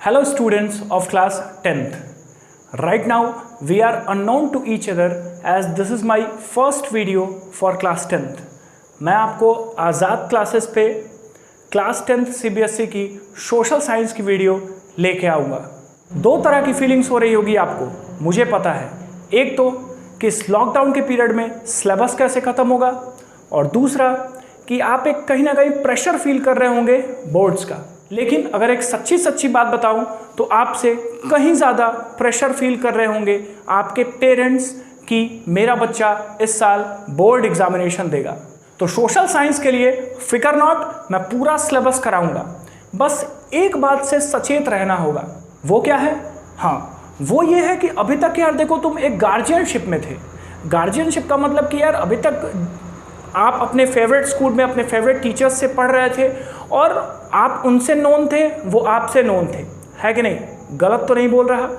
Hello students of class 10th. Right now we are unknown to each other as this is my first video for class 10th. मैं आपको आज़ाद classes पे class 10th CBSE की social science की video लेके आऊँगा। दो तरह की फीलिंग्स हो रही होगी आपको, मुझे पता है। एक तो कि इस लॉकडाउन के पीरियड में सिलेबस कैसे ख़त्म होगा, और दूसरा कि आप एक कहीं ना कहीं प्रेशर फील कर रहे होंगे बोर्ड्स का। लेकिन अगर एक सच्ची बात बताऊं तो आपसे कहीं ज़्यादा प्रेशर फील कर रहे होंगे आपके पेरेंट्स कि मेरा बच्चा इस साल बोर्ड एग्जामिनेशन देगा। तो सोशल साइंस के लिए फिकर नॉट, मैं पूरा सिलेबस कराऊंगा। बस एक बात से सचेत रहना होगा। वो क्या है? हाँ, वो ये है कि अभी तक यार देखो, तुम एक गार्जियनशिप में थे। गार्जियनशिप का मतलब कि यार अभी तक आप अपने फेवरेट स्कूल में अपने फेवरेट टीचर्स से पढ़ रहे थे और आप उनसे नोन थे, वो आपसे नोन थे, है कि नहीं? गलत तो नहीं बोल रहा।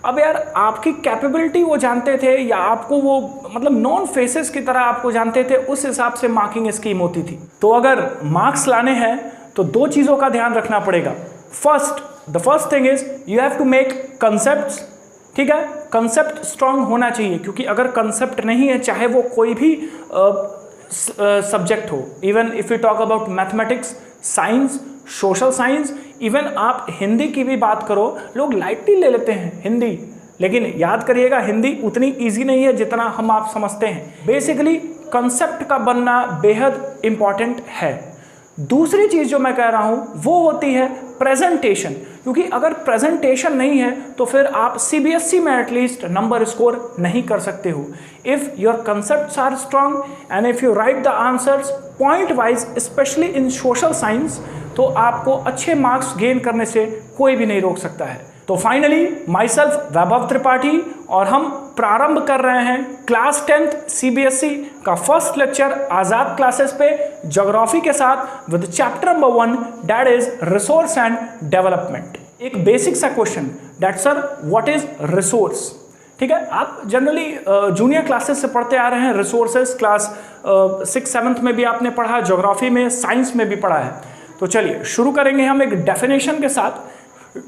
अब यार आपकी कैपेबिलिटी वो जानते थे, या आपको वो मतलब नॉन फेसेस की तरह आपको जानते थे, उस हिसाब से मार्किंग स्कीम होती थी। तो अगर मार्क्स लाने हैं तो दो चीज़ों का ध्यान रखना पड़ेगा। The first thing is you have to make concepts. ठीक है, कंसेप्ट स्ट्रांग होना चाहिए, क्योंकि अगर कंसेप्ट नहीं है, चाहे वो कोई भी सब्जेक्ट हो, even if you talk about mathematics, science, social science, even आप हिंदी की भी बात करो, लोग लाइटली ले लेते हैं हिंदी, लेकिन याद करिएगा हिंदी उतनी इजी नहीं है जितना हम आप समझते हैं। बेसिकली कंसेप्ट का बनना बेहद इंपॉर्टेंट है। दूसरी चीज़ जो मैं कह रहा हूँ वो होती है प्रेजेंटेशन, क्योंकि अगर प्रेजेंटेशन नहीं है तो फिर आप CBSE में एटलीस्ट नंबर स्कोर नहीं कर सकते हो। If your concepts are strong and if you write the answers point wise, specially in social science, तो आपको अच्छे मार्क्स गेन करने से कोई भी नहीं रोक सकता है। तो फाइनली माई सेल्फ वैभव त्रिपाठी, और हम प्रारंभ कर रहे हैं क्लास 10th CBSE का फर्स्ट लेक्चर आज़ाद क्लासेस पे ज्योग्राफी के साथ with chapter number 1, that is resource and development. एक बेसिक सा question, that sir what is resource? ठीक है, आप जनरली जूनियर क्लासेस से पढ़ते आ रहे हैं रिसोर्सेज। क्लास 6-7 में भी आपने पढ़ा, ज्योग्राफी में, साइंस में भी पढ़ा है। तो चलिए शुरू करेंगे हम एक डेफिनेशन के साथ।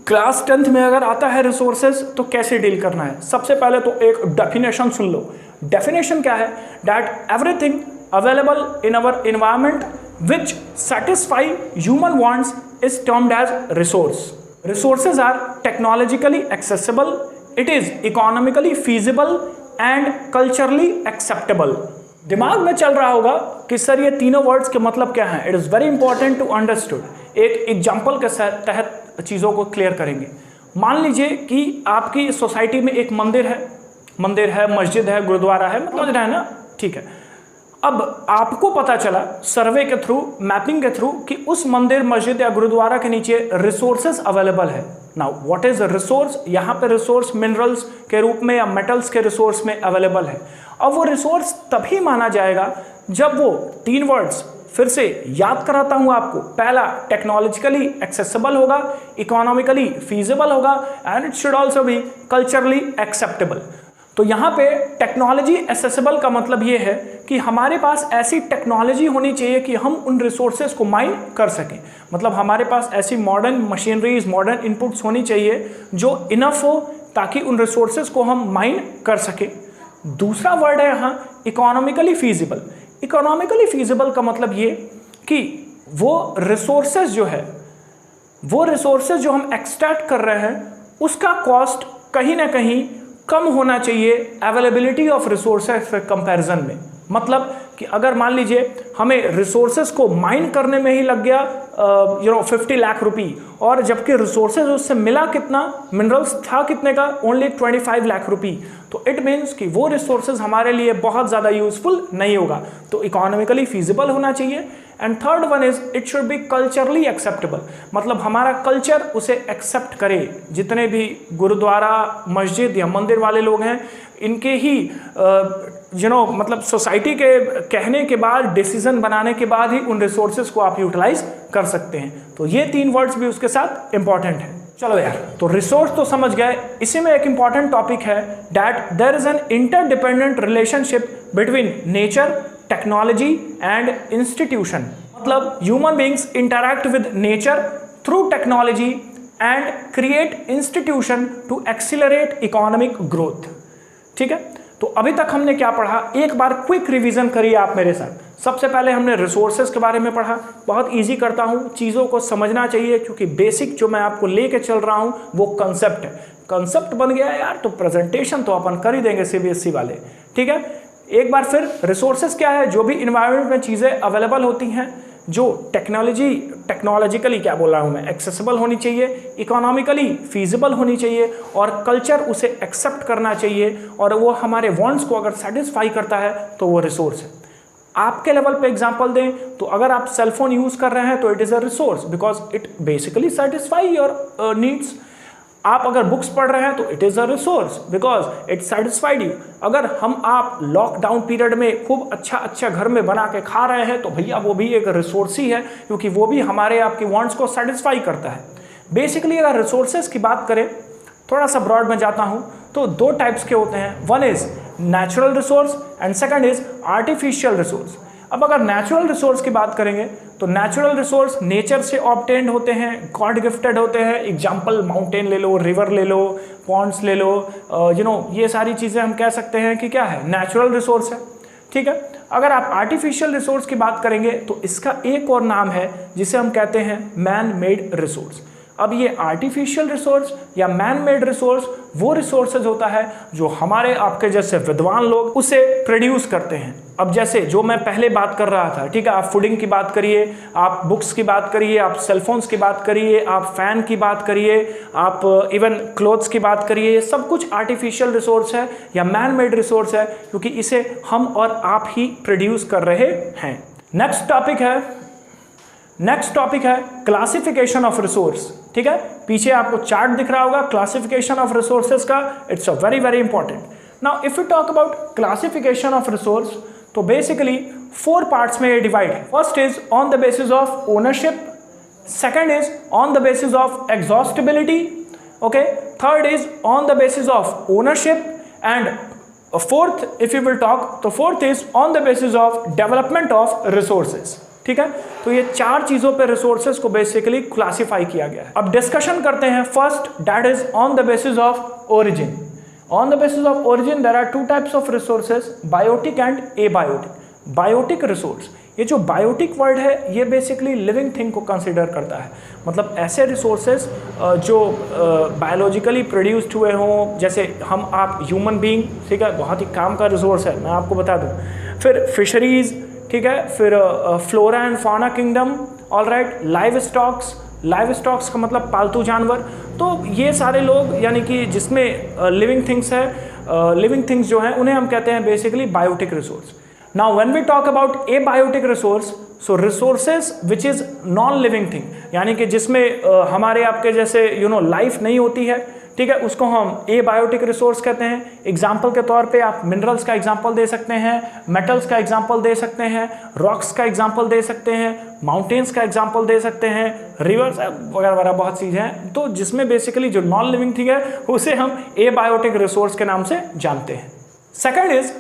क्लास 10th में अगर आता है रिसोर्सेज तो कैसे डील करना है। सबसे पहले तो एक डेफिनेशन सुन लो। डेफिनेशन क्या है? That everything available in our environment which satisfy human wants is termed as resource. Resources are technologically accessible, it is economically feasible and culturally acceptable. दिमाग में चल रहा होगा कि सर ये तीनों वर्ड्स के मतलब क्या हैं। It is very important to understood. एक एग्जाम्पल के तहत चीज़ों को क्लियर करेंगे। मान लीजिए कि आपकी सोसाइटी में एक मंदिर है, मस्जिद है, गुरुद्वारा है, समझ रहे हैं ना? ठीक है। अब आपको पता चला सर्वे के थ्रू, मैपिंग के थ्रू, कि उस मंदिर, मस्जिद या गुरुद्वारा के नीचे रिसोर्सेज अवेलेबल है। Now what is resource? यहाँ पे रिसोर्स मिनरल्स के रूप में या मेटल्स के रिसोर्स में अवेलेबल है। अब वो रिसोर्स तभी माना जाएगा जब वो तीन वर्ड्स, फिर से याद कराता हूँ आपको। पहला, टेक्नोलॉजिकली एक्सेसिबल होगा, इकोनॉमिकली फीजिबल होगा, and it should also be culturally acceptable. तो यहाँ पे टेक्नोलॉजी एक्सेसिबल का मतलब ये है कि हमारे पास ऐसी टेक्नोलॉजी होनी चाहिए कि हम उन रिसोर्सेज को माइन कर सकें। मतलब हमारे पास ऐसी मॉडर्न मशीनरीज, मॉडर्न इनपुट्स होनी चाहिए जो इनफ हो ताकि उन रिसोर्सेज को हम माइन कर सकें। दूसरा वर्ड है यहाँ इकोनॉमिकली फीजिबल। इकोनॉमिकली फीजिबल का मतलब ये कि वो रिसोर्सेज जो है, वो रिसोर्सेज जो हम एक्सट्रैक्ट कर रहे हैं, उसका कॉस्ट कहीं ना कहीं कम होना चाहिए अवेलेबिलिटी ऑफ रिसोर्सेज के कंपैरिजन में। मतलब कि अगर मान लीजिए हमें रिसोर्सेज को माइन करने में ही लग गया 50 लाख रुपये, और जबकि रिसोर्सेज उससे मिला कितना, मिनरल्स था कितने का, ओनली 25 लाख रुपये, तो इट मीन्स कि वो रिसोर्सेज हमारे लिए बहुत ज़्यादा यूजफुल नहीं होगा। तो इकोनॉमिकली फीजिबल होना चाहिए। And third one is it should be culturally acceptable. मतलब हमारा कल्चर उसे एक्सेप्ट करे। जितने भी गुरुद्वारा, मस्जिद या मंदिर वाले लोग हैं, इनके ही मतलब सोसाइटी के कहने के बाद, डिसीजन बनाने के बाद ही उन रिसोर्सेज को आप यूटिलाइज कर सकते हैं। तो ये तीन वर्ड्स भी उसके साथ इंपॉर्टेंट है। चलो यार, तो रिसोर्स तो समझ गए। इसी में एक इंपॉर्टेंट टॉपिक है that there is an interdependent relationship between nature, technology and institution. मतलब human beings interact with nature through technology and create institution to accelerate economic growth. ठीक है, तो अभी तक हमने क्या पढ़ा, एक बार क्विक रिवीजन करिए आप मेरे साथ। सबसे पहले हमने रिसोर्सेज के बारे में पढ़ा, बहुत इजी करता हूं, चीज़ों को समझना चाहिए क्योंकि बेसिक जो मैं आपको लेके चल रहा हूं वो कंसेप्ट है। कंसेप्ट बन गया है यार तो प्रेजेंटेशन तो अपन कर ही देंगे सीबीएसई वाले। ठीक है, एक बार फिर रिसोर्सेज क्या है, जो भी इन्वायरमेंट में चीज़ें अवेलेबल होती हैं, जो टेक्नोलॉजिकली क्या बोल रहा हूँ मैं, एक्सेसिबल होनी चाहिए, इकोनॉमिकली फीजिबल होनी चाहिए और कल्चर उसे एक्सेप्ट करना चाहिए और वो हमारे वांट्स को अगर सेटिस्फाई करता है तो वो रिसोर्स है। आपके लेवल पे एग्जांपल दें तो अगर आप सेल फोन यूज़ कर रहे हैं तो it is a resource because it basically satisfy your needs. आप अगर बुक्स पढ़ रहे हैं तो it is a resource because it satisfied you. अगर आप लॉकडाउन पीरियड में खूब अच्छा घर में बना के खा रहे हैं तो भैया वो भी एक रिसोर्स ही है क्योंकि वो भी हमारे आपकी वांट्स को सेटिस्फाई करता है। बेसिकली अगर रिसोर्सेज की बात करें, थोड़ा सा ब्रॉड में जाता हूँ, तो दो टाइप्स के होते हैं, one is natural resource and second is artificial resource. अब अगर नेचुरल रिसोर्स की बात करेंगे तो नेचुरल रिसोर्स नेचर से ऑब्टेन्ड होते हैं, गॉड गिफ्टेड होते हैं। एग्जाम्पल माउंटेन ले लो, रिवर ले लो, पॉन्ड्स ले लो, ये सारी चीज़ें हम कह सकते हैं कि क्या है, नेचुरल रिसोर्स है। ठीक है, अगर आप आर्टिफिशियल रिसोर्स की बात करेंगे तो इसका एक और नाम है जिसे हम कहते हैं मैन मेड रिसोर्स। अब ये आर्टिफिशियल रिसोर्स या मैन मेड रिसोर्स वो रिसोर्सेज होता है जो हमारे आपके जैसे विद्वान लोग उसे प्रोड्यूस करते हैं। अब जैसे जो मैं पहले बात कर रहा था, ठीक है, आप फूडिंग की बात करिए, आप बुक्स की बात करिए, आप सेलफोन्स की बात करिए, आप फैन की बात करिए, आप इवन क्लोथ्स की बात करिए, ये सब कुछ आर्टिफिशियल रिसोर्स है या मैन मेड रिसोर्स है क्योंकि इसे हम और आप ही प्रोड्यूस कर रहे हैं। नेक्स्ट टॉपिक है क्लासिफिकेशन ऑफ रिसोर्स। ठीक है, पीछे आपको चार्ट दिख रहा होगा क्लासिफिकेशन ऑफ रिसोर्सेज का, it's a very important. Now if you talk about classification of resource तो बेसिकली 4 पार्ट्स में ये डिवाइड है। First is on the basis of ownership, second is on the basis of exhaustibility, okay, third is on the basis of ownership and fourth if you will talk तो fourth is on the basis of development of resources. ठीक है, तो ये 4 चीजों पे resources को basically classify किया गया है। अब डिस्कशन करते हैं। First that is on the basis of origin. On the basis of origin there are 2 types of resources, biotic and abiotic. Biotic resource, ये जो बायोटिक वर्ड है ये बेसिकली लिविंग थिंग को कंसिडर करता है, मतलब ऐसे रिसोर्सेज जो बायोलॉजिकली प्रोड्यूस्ड हुए हों, जैसे हम आप ह्यूमन बीइंग, ठीक है, बहुत ही काम का रिसोर्स है, मैं आपको बता दूं। फिर फिशरीज, ठीक है, फिर flora and fauna kingdom, alright, live stocks का मतलब पालतू जानवर। तो ये सारे लोग यानी कि जिसमें लिविंग थिंग्स है, लिविंग थिंग्स जो हैं उन्हें हम कहते हैं basically biotic resource. Now when we talk about abiotic resource, so resources which is non living thing, यानी कि जिसमें हमारे आपके जैसे लाइफ नहीं होती है, ठीक है, उसको हम ए बायोटिक रिसोर्स कहते हैं। एग्जाम्पल के तौर पे आप मिनरल्स का एग्जाम्पल दे सकते हैं, मेटल्स का एग्जाम्पल दे सकते हैं, रॉक्स का एग्जाम्पल दे सकते हैं, माउंटेन्स का एग्जाम्पल दे सकते हैं, रिवर्स वगैरह वगैरह बहुत चीज़ें हैं। तो जिसमें बेसिकली जो नॉन लिविंग थिंग है उसे हम ए बायोटिक रिसोर्स के नाम से जानते हैं। Second is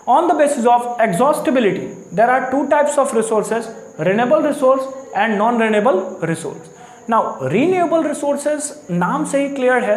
on the basis of exhaustibility. There are 2 types of resources, renewable resource and non-renewable resource. Now renewable resources नाम से ही क्लियर है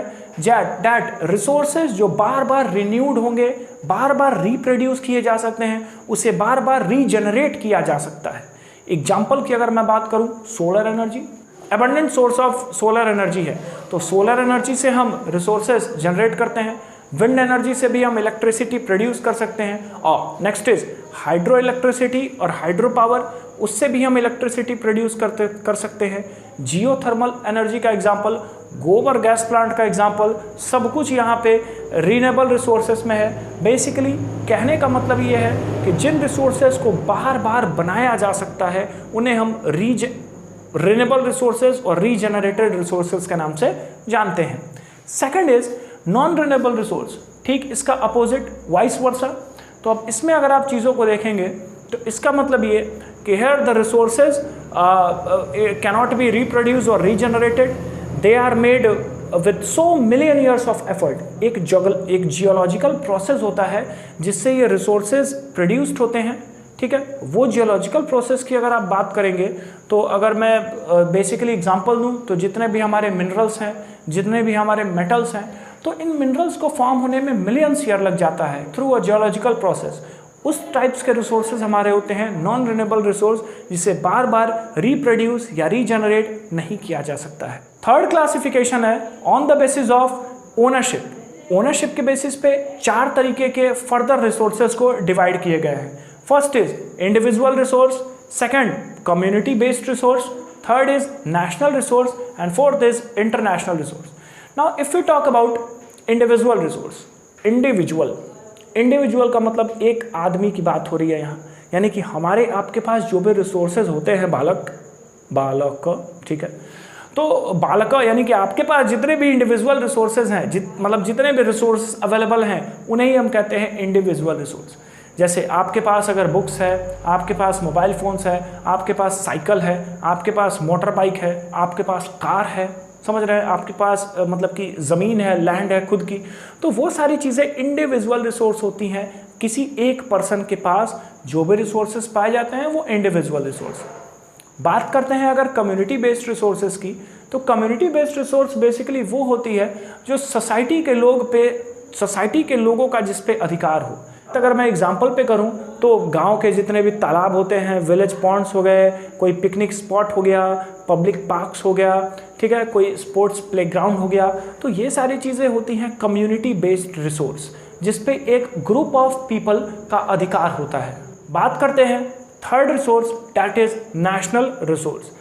that resources जो बार बार renewed होंगे, बार बार reproduce किए जा सकते हैं, उसे बार बार regenerate किया जा सकता है। एग्जाम्पल की अगर मैं बात करूं, solar energy abundant source of solar energy है, तो सोलर एनर्जी से हम रिसोर्सेज जनरेट करते हैं। विंड एनर्जी से भी हम इलेक्ट्रिसिटी प्रोड्यूस कर सकते हैं। और नेक्स्ट इज हाइड्रो इलेक्ट्रिसिटी और हाइड्रो पावर, उससे भी हम इलेक्ट्रिसिटी प्रोड्यूस कर सकते हैं। जियोथर्मल एनर्जी का एग्जांपल, गोबर गैस प्लांट का एग्जांपल, सब कुछ यहाँ पे रीनेबल रिसोर्सेज में है। बेसिकली कहने का मतलब ये है कि जिन रिसोर्सेज को बार बार बनाया जा सकता है उन्हें हम रिनेबल रिसोर्सेज और रीजेनरेटेड रिसोर्सेज के नाम से जानते हैं। Second is non renewable resource, ठीक इसका अपोजिट वाइस वर्सा। तो अब इसमें अगर आप चीज़ों को देखेंगे तो इसका मतलब ये कि here the resources cannot be reproduce और regenerated, they are made with so million years of effort. एक जियोलॉजिकल प्रोसेस होता है जिससे ये रिसोर्सेज प्रोड्यूस्ड होते हैं, ठीक है। वो जियोलॉजिकल प्रोसेस की अगर आप बात करेंगे तो अगर मैं बेसिकली एग्जांपल दूं तो जितने भी हमारे मिनरल्स हैं, जितने भी हमारे मेटल्स हैं, तो इन मिनरल्स को फॉर्म होने में मिलियंस ईयर लग जाता है थ्रू अ जियोलॉजिकल प्रोसेस। उस टाइप्स के रिसोर्सेज हमारे होते हैं नॉन रिन्यूएबल रिसोर्स, जिसे बार बार रिप्रोड्यूस या रीजनरेट नहीं किया जा सकता है। थर्ड क्लासिफिकेशन है on the basis of ownership. Ownership के बेसिस पे 4 तरीके के फर्दर रिसोर्सेज को डिवाइड किए गए हैं। First is individual resource, second community based resource, third is national resource and fourth is international resource. Now if you talk about individual resource, individual का मतलब एक आदमी की बात हो रही है यहाँ, यानी कि हमारे आपके पास जो भी रिसोर्सेज होते हैं बालक, ठीक है, तो बालक यानी कि आपके पास जितने भी इंडिविजुअल रिसोर्सेज हैं, मतलब जितने भी रिसोर्स अवेलेबल हैं, उन्हें ही हम कहते हैं इंडिविजुअल रिसोर्स। जैसे आपके पास अगर बुक्स है, आपके पास मोबाइल फ़ोन्स है, आपके पास साइकिल है, आपके पास मोटर बाइक है, आपके पास कार है, समझ रहे हैं, आपके पास मतलब कि ज़मीन है, लैंड है खुद की, तो वो सारी चीज़ें इंडिविजुअल रिसोर्स होती हैं। किसी एक पर्सन के पास जो भी रिसोर्सेज पाए जाते हैं वो इंडिविजुअल रिसोर्स। बात करते हैं अगर कम्युनिटी बेस्ड रिसोर्सेज की, तो कम्युनिटी बेस्ड रिसोर्स बेसिकली वो होती है जो सोसाइटी के लोगों का जिस पे अधिकार हो। तो अगर मैं एग्जांपल पे करूं तो गांव के जितने भी तालाब होते हैं, विलेज पॉन्ड्स हो गए, कोई पिकनिक स्पॉट हो गया, पब्लिक पार्क्स हो गया, ठीक है, कोई स्पोर्ट्स प्लेग्राउंड हो गया, तो ये सारी चीज़ें होती हैं कम्युनिटी बेस्ड रिसोर्स, जिस पे एक ग्रुप ऑफ पीपल का अधिकार होता है। बात करते हैं third resource, that is national resource.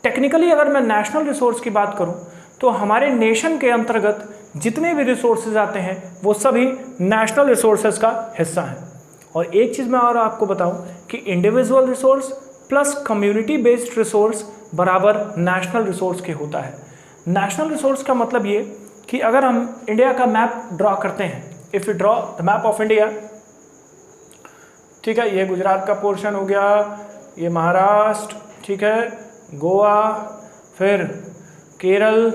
Technically अगर मैं नेशनल रिसोर्स की बात करूं तो हमारे नेशन के अंतर्गत जितने भी रिसोर्सेज आते हैं वो सभी नेशनल रिसोर्सेज का हिस्सा हैं। और एक चीज़ मैं और आपको बताऊं कि individual resource plus community based resource बराबर नेशनल रिसोर्स के होता है। नेशनल रिसोर्स का मतलब ये कि अगर हम इंडिया का मैप ड्रॉ करते हैं, if you draw the map of India, ठीक है, ये गुजरात का पोर्शन हो गया, ये महाराष्ट्र, ठीक है, गोवा, फिर केरल,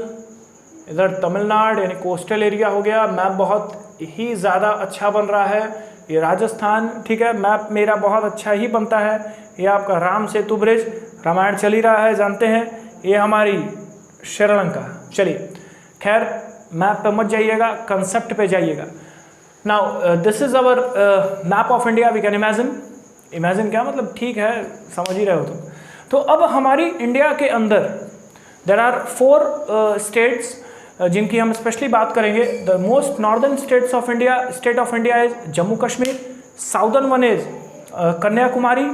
इधर तमिलनाडु यानी कोस्टल एरिया हो गया। मैप बहुत ही ज़्यादा अच्छा बन रहा है। ये राजस्थान, ठीक है, मैप मेरा बहुत अच्छा ही बनता है। ये आपका राम सेतु ब्रिज, रामायण चल ही रहा है, जानते हैं। ये हमारी श्रीलंका। चलिए, खैर मैप पे मत जाइएगा, कंसेप्ट पे जाइएगा। Now this is our map of India, we can imagine क्या मतलब, ठीक है, समझ ही रहे हो तुम। तो अब हमारी इंडिया के अंदर देर आर 4 स्टेट्स जिनकी हम स्पेशली बात करेंगे। The most northern state of India is Jammu Kashmir, southern one is Kanyakumari,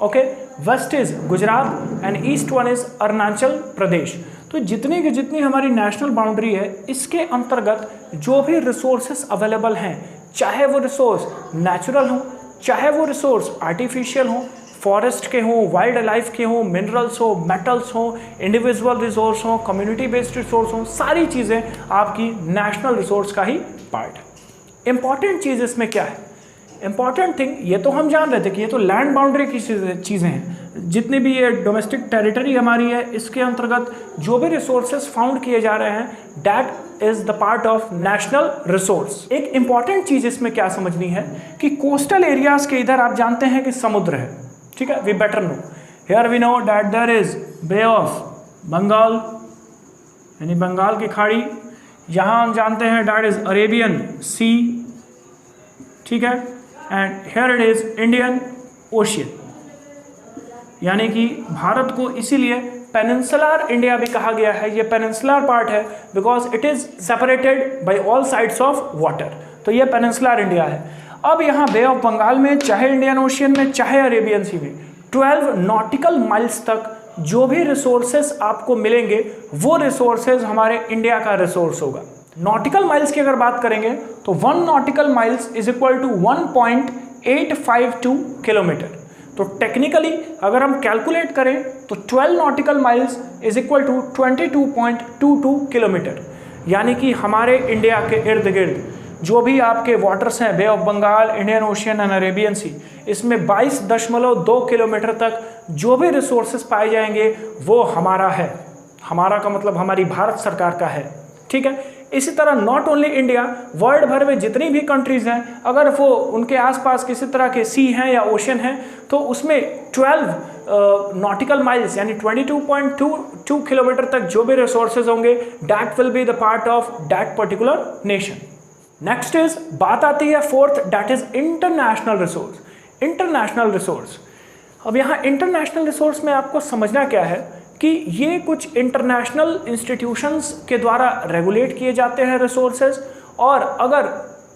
okay, west is Gujarat and east one is Arunachal Pradesh. तो जितनी हमारी नेशनल बाउंड्री है, इसके अंतर्गत जो भी रिसोर्सेस अवेलेबल हैं, चाहे वो रिसोर्स नेचुरल हो, चाहे वो रिसोर्स आर्टिफिशियल हो, फॉरेस्ट के हों, वाइल्ड लाइफ के हों, मिनरल्स हो, मेटल्स हो, इंडिविजुअल रिसोर्स हो, कम्युनिटी बेस्ड रिसोर्स हो, सारी चीज़ें आपकी नेशनल रिसोर्स का ही पार्ट है। इंपॉर्टेंट चीज़ इसमें क्या है? इंपॉर्टेंट थिंग, ये तो हम जान रहे थे कि ये तो लैंड बाउंड्री की चीज़ें हैं। जितनी भी ये डोमेस्टिक टेरिटरी हमारी है, इसके अंतर्गत जो भी रिसोर्सेज फाउंड किए जा रहे हैं, that is the part of national resource. एक इंपॉर्टेंट चीज़ इसमें क्या समझनी है कि कोस्टल एरियाज के इधर आप जानते हैं कि समुद्र है, ठीक है, we better know, here we know that there is Bay of Bengal यानी बंगाल की खाड़ी, यहाँ हम जानते हैं दैट इज अरेबियन सी, ठीक है, and here it is Indian ocean, यानी कि भारत को इसीलिए पेनिनसुलर इंडिया भी कहा गया है। ये पेनिनसुलर पार्ट है because it is separated by all sides of water, तो ये पेनिनसुलर इंडिया है। अब यहाँ बे ऑफ बंगाल में, चाहे इंडियन ओशियन में, चाहे अरेबियन सी में, 12 नॉटिकल माइल्स तक जो भी रिसोर्सेस आपको मिलेंगे वो रिसोर्सेज हमारे इंडिया का रिसोर्स होगा। नॉटिकल माइल्स की अगर बात करेंगे तो 1 nautical miles is equal to 1.852 kilometre. तो टेक्निकली अगर हम कैलकुलेट करें तो 12 nautical miles is equal to 22.22 kilometre, यानी कि हमारे इंडिया के इर्द गिर्द जो भी आपके वाटर्स हैं, bay of Bengal, Indian ocean and Arabian sea, इसमें 22.2 किलोमीटर तक जो भी रिसोर्सेज पाए जाएंगे वो हमारा है। हमारा का मतलब हमारी भारत सरकार का है, ठीक है। इसी तरह नॉट ओनली इंडिया, वर्ल्ड भर में जितनी भी कंट्रीज हैं, अगर वो उनके आसपास किसी तरह के सी हैं या ओशन हैं, तो उसमें 12 नॉटिकल माइल्स यानी 22.22 किलोमीटर तक जो भी रिसोर्सेज होंगे, that will be the part of that particular nation. Next is, बात आती है fourth, that is international resource. International resource, अब यहाँ इंटरनेशनल रिसोर्स में आपको समझना क्या है कि ये कुछ इंटरनेशनल इंस्टीट्यूशंस के द्वारा रेगुलेट किए जाते हैं रिसोर्सेज, और अगर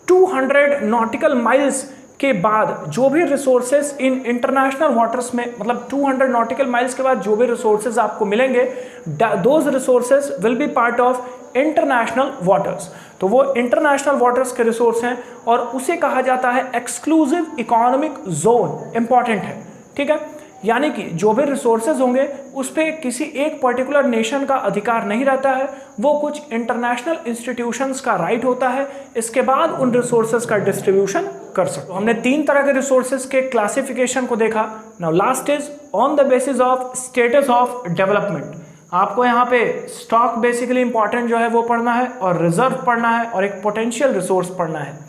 200 नॉटिकल माइल्स के बाद जो भी रिसोर्सेज इन इंटरनेशनल वाटर्स में, मतलब 200 नॉटिकल माइल्स के बाद जो भी रिसोर्सेज आपको मिलेंगे, those resources will be part of international waters. तो वो इंटरनेशनल वाटर्स के रिसोर्स हैं और उसे कहा जाता है एक्सक्लूसिव इकोनॉमिक जोन। इंपॉर्टेंट है, ठीक है, यानी कि जो भी रिसोर्सेज होंगे उस पर किसी एक पर्टिकुलर नेशन का अधिकार नहीं रहता है, वो कुछ इंटरनेशनल इंस्टीट्यूशंस का राइट होता है, इसके बाद उन रिसोर्सेज का डिस्ट्रीब्यूशन कर सकते। हमने 3 तरह के रिसोर्सेज के क्लासिफिकेशन को देखा। Now last is on the basis of status of development. आपको यहाँ पे स्टॉक बेसिकली इंपॉर्टेंट जो है वो पढ़ना है, और रिजर्व पढ़ना है, और एक पोटेंशियल रिसोर्स पढ़ना है।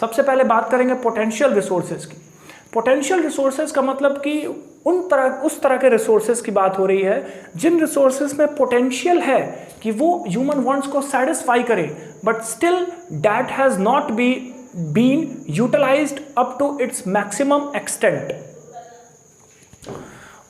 सबसे पहले बात करेंगे पोटेंशियल रिसोर्सेज की। पोटेंशियल रिसोर्सेज का मतलब कि उस तरह के रिसोर्सेज की बात हो रही है जिन रिसोर्सेज में पोटेंशियल है कि वो ह्यूमन वांट्स को सेटिस्फाई करे, but still that has not been utilised up to its maximum extent.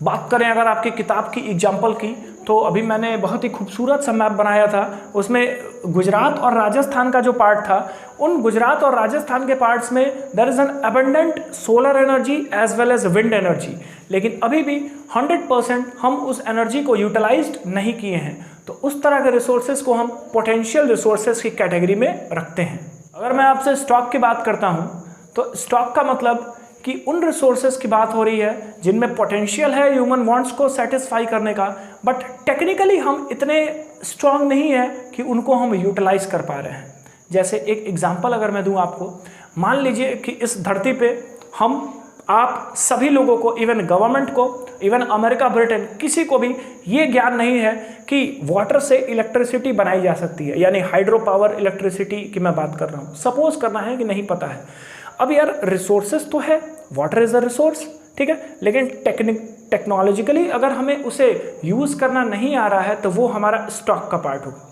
बात करें अगर आपकी किताब की एग्जाम्पल की, तो अभी मैंने बहुत ही खूबसूरत सा मैप बनाया था, उसमें गुजरात और राजस्थान का जो पार्ट था, उन गुजरात और राजस्थान के पार्ट्स में there is an abundant solar energy as well as wind energy, लेकिन अभी भी 100% हम उस एनर्जी को यूटिलाइज्ड नहीं किए हैं। तो उस तरह के रिसोर्सेज को हम पोटेंशियल रिसोर्सेज की कैटेगरी में रखते हैं। अगर मैं आपसे स्टॉक की बात करता हूँ, तो स्टॉक का मतलब कि उन रिसोर्सेज की बात हो रही है जिनमें पोटेंशियल है ह्यूमन वांट्स को सेटिस्फाई करने का, बट टेक्निकली हम इतने स्ट्रांग नहीं है कि उनको हम यूटिलाइज कर पा रहे हैं। जैसे एक एग्जांपल अगर मैं दूं आपको, मान लीजिए कि इस धरती पे आप सभी लोगों को, इवन गवर्नमेंट को, इवन अमेरिका, ब्रिटेन, किसी को भी ये ज्ञान नहीं है कि वाटर से इलेक्ट्रिसिटी बनाई जा सकती है, यानी हाइड्रो पावर इलेक्ट्रिसिटी की मैं बात कर रहा हूँ। सपोज करना है कि नहीं पता है। अब यार रिसोर्सेज तो है, वाटर इज अ रिसोर्स, ठीक है, लेकिन टेक्नोलॉजिकली अगर हमें उसे यूज़ करना नहीं आ रहा है तो वो हमारा स्टॉक का पार्ट होगा।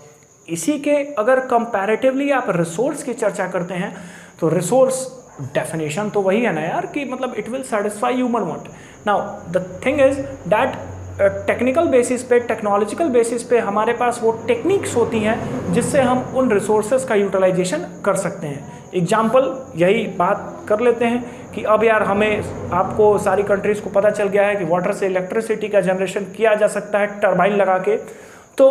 इसी के अगर कंपैरेटिवली आप रिसोर्स की चर्चा करते हैं, तो रिसोर्स डेफिनेशन तो वही है ना यार, कि मतलब it will satisfy human want. Now the thing is that technical basis पे, टेक्नोलॉजिकल बेसिस पे हमारे पास वो टेक्निक्स होती हैं जिससे हम उन रिसोर्सेज का यूटिलाइजेशन कर सकते हैं। एग्जाम्पल यही बात कर लेते हैं कि अब यार आपको सारी कंट्रीज़ को पता चल गया है कि वाटर से इलेक्ट्रिसिटी का जनरेशन किया जा सकता है टरबाइन लगा के। तो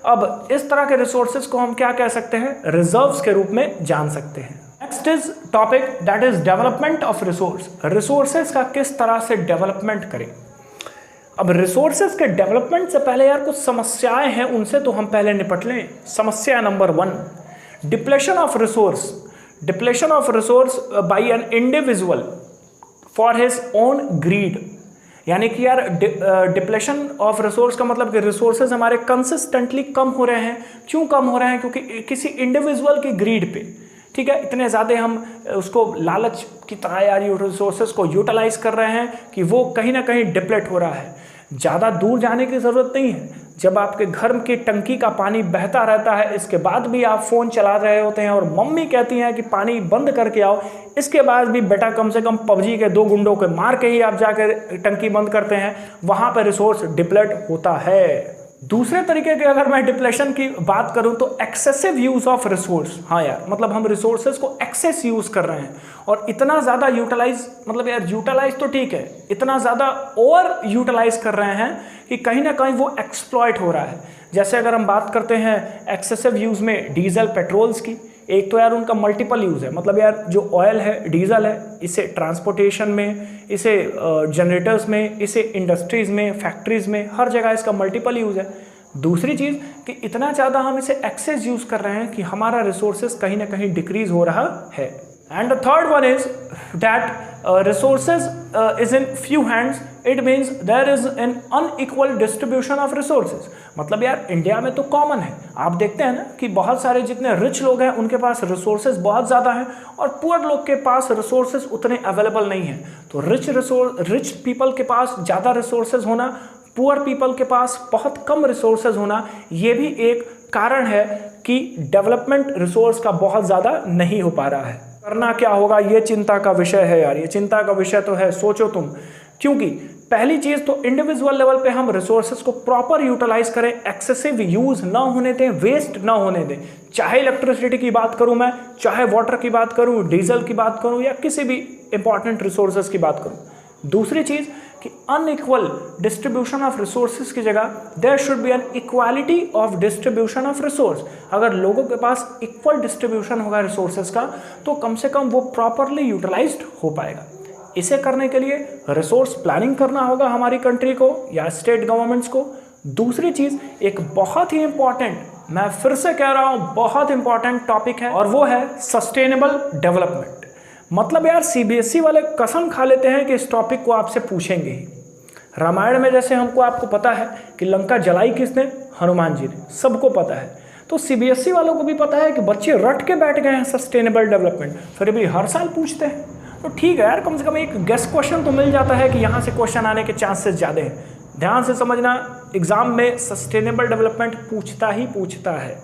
अब इस तरह के रिसोर्सेज को हम क्या कह सकते हैं, रिजर्व्स के रूप में जान सकते हैं। Next is topic that is development of resource. Resources का किस तरह से डेवलपमेंट करें। अब रिसोर्सेज के डेवलपमेंट से पहले यार कुछ समस्याएं हैं, उनसे तो हम पहले निपट लें। समस्या number 1, depletion of resource. Depletion of resource by an individual for his own greed, यानी कि यार डिप्लेशन ऑफ रिसोर्स का मतलब कि रिसोर्सेज हमारे कंसिस्टेंटली कम हो रहे हैं। क्यों कम हो रहे हैं? क्योंकि किसी इंडिविजुअल की ग्रीड पे, ठीक है, इतने ज़्यादा हम उसको लालच की तरह यार रिसोर्सेज को यूटिलाइज कर रहे हैं कि वो कहीं ना कहीं डिप्लेट हो रहा है। ज़्यादा दूर जाने की ज़रूरत नहीं है। जब आपके घर की टंकी का पानी बहता रहता है, इसके बाद भी आप फ़ोन चला रहे होते हैं और मम्मी कहती हैं कि पानी बंद करके आओ, इसके बाद भी बेटा कम से कम पबजी के 2 गुंडों के मार के ही आप जाकर टंकी बंद करते हैं, वहाँ पर रिसोर्स डिप्लेट होता है। दूसरे तरीके के अगर मैं डिप्लेशन की बात करूं तो एक्सेसिव यूज ऑफ रिसोर्स। हाँ यार, मतलब हम रिसोर्सेज को एक्सेस यूज कर रहे हैं और इतना ज़्यादा यूटिलाइज, मतलब यार यूटिलाइज तो ठीक है, इतना ज़्यादा ओवर यूटिलाइज कर रहे हैं कि कहीं ना कहीं वो एक्सप्लॉइट हो रहा है। जैसे अगर हम बात करते हैं एक्सेसिव यूज़ में डीजल पेट्रोल्स की, एक तो यार उनका मल्टीपल यूज़ है, मतलब यार जो ऑयल है, डीजल है, इसे ट्रांसपोर्टेशन में, इसे जनरेटर्स में, इसे इंडस्ट्रीज़ में, फैक्ट्रीज़ में, हर जगह इसका मल्टीपल यूज़ है। दूसरी चीज़ कि इतना ज़्यादा हम इसे एक्सेस यूज़ कर रहे हैं कि हमारा रिसोर्सेज कहीं ना कहीं डिक्रीज हो रहा है। And the third one is that resources is in few hands, it means there is an unequal distribution of resources. मतलब यार इंडिया में तो कॉमन है, आप देखते हैं ना कि बहुत सारे जितने रिच लोग हैं उनके पास रिसोर्सेज बहुत ज़्यादा हैं और पुअर लोग के पास रिसोर्सेज उतने अवेलेबल नहीं हैं। तो रिच पीपल के पास ज़्यादा रिसोर्सेज होना, पुअर पीपल के पास बहुत कम रिसोर्सेज होना, ये भी एक कारण है कि डेवलपमेंट रिसोर्स का बहुत ज़्यादा नहीं हो पा रहा है। करना क्या होगा ये चिंता का विषय है यार, ये चिंता का विषय तो है, सोचो तुम। क्योंकि पहली चीज तो इंडिविजुअल लेवल पे हम रिसोर्सेज को प्रॉपर यूटिलाइज करें, एक्सेसिव यूज ना होने दें, वेस्ट ना होने दें। चाहे इलेक्ट्रिसिटी की बात करूं मैं, चाहे वाटर की बात करूं, डीजल की बात करूं या किसी भी इंपॉर्टेंट रिसोर्सेज की बात करूं। दूसरी चीज कि अनइक्वल डिस्ट्रीब्यूशन ऑफ रिसोर्सेज की जगह there should be an equality of distribution of resource. अगर लोगों के पास इक्वल डिस्ट्रीब्यूशन होगा रिसोर्सेज का तो कम से कम वो प्रॉपरली यूटिलाइज्ड हो पाएगा। इसे करने के लिए रिसोर्स प्लानिंग करना होगा हमारी कंट्री को या स्टेट गवर्नमेंट्स को। दूसरी चीज एक बहुत ही इंपॉर्टेंट, मैं फिर से कह रहा हूं बहुत इंपॉर्टेंट टॉपिक है और वो है सस्टेनेबल डेवलपमेंट। मतलब यार सीबीएसई वाले कसम खा लेते हैं कि इस टॉपिक को आपसे पूछेंगे ही। रामायण में जैसे आपको पता है कि लंका जलाई किसने, हनुमान जी ने, सबको पता है। तो सीबीएसई वालों को भी पता है कि बच्चे रट के बैठ गए हैं सस्टेनेबल डेवलपमेंट, फिर भी हर साल पूछते हैं। तो ठीक है यार, कम से कम एक गेस्ट क्वेश्चन तो मिल जाता है कि यहाँ से क्वेश्चन आने के चांसेस ज़्यादा हैं। ध्यान से समझना, एग्जाम में सस्टेनेबल डेवलपमेंट पूछता ही पूछता है।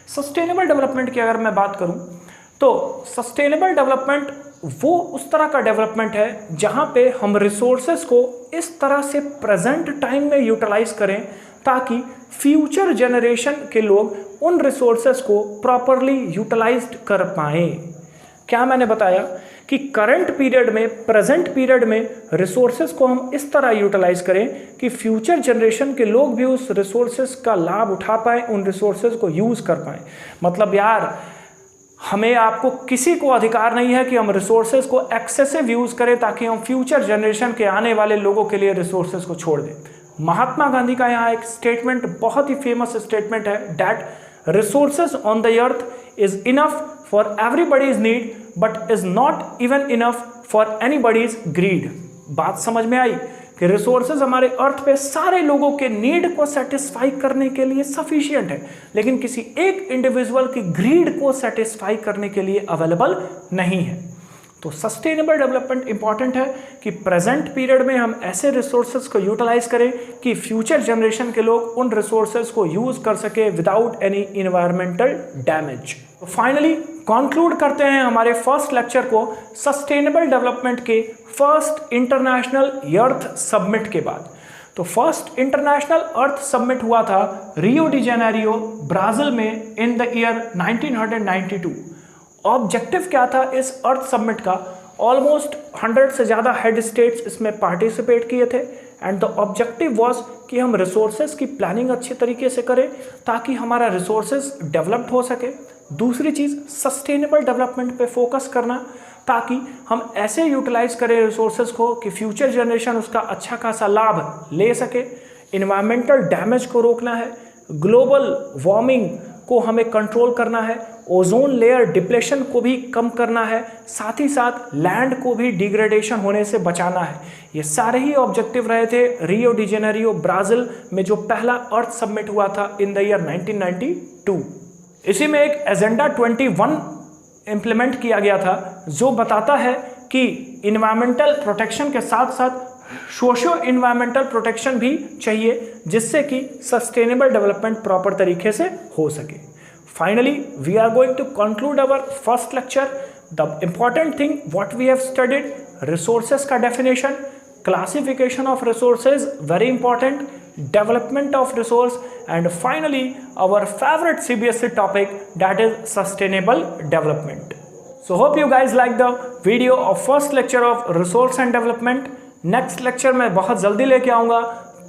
सस्टेनेबल डेवलपमेंट की अगर मैं बात करूँ तो सस्टेनेबल डेवलपमेंट वो उस तरह का डेवलपमेंट है जहाँ पे हम रिसोर्सेज को इस तरह से प्रेजेंट टाइम में यूटिलाइज करें ताकि फ्यूचर जनरेशन के लोग उन रिसोर्सेज को प्रॉपरली यूटिलाइज्ड कर पाएँ। क्या मैंने बताया कि करंट पीरियड में, प्रेजेंट पीरियड में रिसोर्सेज को हम इस तरह यूटिलाइज करें कि फ्यूचर जनरेशन के लोग भी उस रिसोर्सेज का लाभ उठा पाएँ, उन रिसोर्सेज को यूज़ कर पाएँ। मतलब यार हमें आपको किसी को अधिकार नहीं है कि हम रिसोर्सेज को एक्सेसिव यूज़ करें ताकि हम फ्यूचर जनरेशन के आने वाले लोगों के लिए रिसोर्सेज को छोड़ दें। महात्मा गांधी का यहाँ एक स्टेटमेंट, बहुत ही फेमस स्टेटमेंट है, that resources on the earth is enough for everybody's need but is not even enough for anybody's greed. बात समझ में आई कि रिसोर्सेज हमारे अर्थ पे सारे लोगों के नीड को सेटिस्फाई करने के लिए सफिशिएंट है, लेकिन किसी एक इंडिविजुअल की ग्रीड को सेटिस्फाई करने के लिए अवेलेबल नहीं है। तो सस्टेनेबल डेवलपमेंट इंपॉर्टेंट है कि प्रेजेंट पीरियड में हम ऐसे रिसोर्सेज को यूटिलाइज करें कि फ्यूचर जनरेशन के लोग उन रिसोर्सेज को यूज कर सके विदाउट एनी इन्वायरमेंटल डैमेज। तो फाइनली कंक्लूड करते हैं हमारे फर्स्ट लेक्चर को सस्टेनेबल डेवलपमेंट के फर्स्ट इंटरनेशनल अर्थ समिट के बाद। तो फर्स्ट इंटरनेशनल अर्थ समिट हुआ था रियो डी जेनेरियो, ब्राजील में इन द ईयर 1992। ऑब्जेक्टिव क्या था इस अर्थ समिट का? ऑलमोस्ट 100 से ज़्यादा हेड स्टेट्स इसमें पार्टिसिपेट किए थे एंड द ऑब्जेक्टिव वाज कि हम रिसोर्सेज की प्लानिंग अच्छे तरीके से करें ताकि हमारा रिसोर्सेज डेवलप्ड हो सके। दूसरी चीज़ सस्टेनेबल डेवलपमेंट पे फोकस करना ताकि हम ऐसे यूटिलाइज करें रिसोर्सेज को कि फ्यूचर जनरेशन उसका अच्छा खासा लाभ ले सके। इन्वायरमेंटल डैमेज को रोकना है, ग्लोबल वार्मिंग को हमें कंट्रोल करना है, ओजोन लेयर डिप्लेशन को भी कम करना है, साथ ही साथ लैंड को भी डिग्रेडेशन होने से बचाना है। ये सारे ही ऑब्जेक्टिव रहे थे रियो डी जेनेरियो ब्राज़ील में जो पहला अर्थ समिट हुआ था इन द ईयर 1992। इसी में एक एजेंडा 21 इम्प्लीमेंट किया गया था जो बताता है कि इन्वायरमेंटल प्रोटेक्शन के साथ साथ सोशियो इन्वायरमेंटल प्रोटेक्शन भी चाहिए जिससे कि सस्टेनेबल डेवलपमेंट प्रॉपर तरीके से हो सके। Finally we are going to conclude our first lecture. The important thing what we have studied, resources का definition, classification of resources very important, development of resource, and finally our favorite CBSE topic, that is sustainable development. So hope you guys like the video of first lecture of resource and development. Next lecture मैं बहुत जल्दी लेके आऊँगा,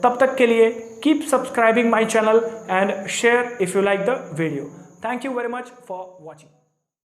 तब तक के लिए keep subscribing my channel and share if you like the video. Thank you very much for watching.